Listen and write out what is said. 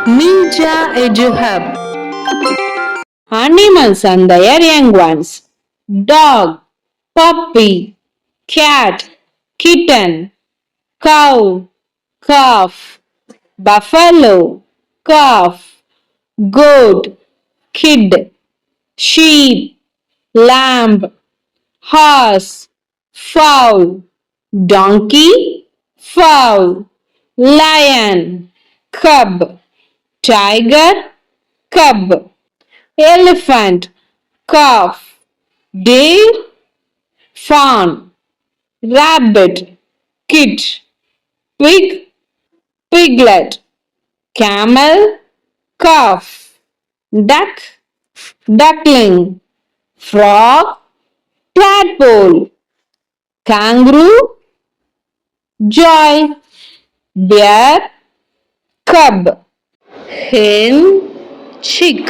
Media EduHub. Animals and their young ones. Dog, puppy, cat, kitten, cow, calf, buffalo, calf, goat, kid, sheep, lamb, horse, fowl, donkey, fowl, lion, cub, tiger, cub, elephant, calf, deer, fawn, rabbit, kit, pig, piglet, camel, calf, duck, duckling, frog, tadpole, kangaroo, joy, bear, cub, hen, chick,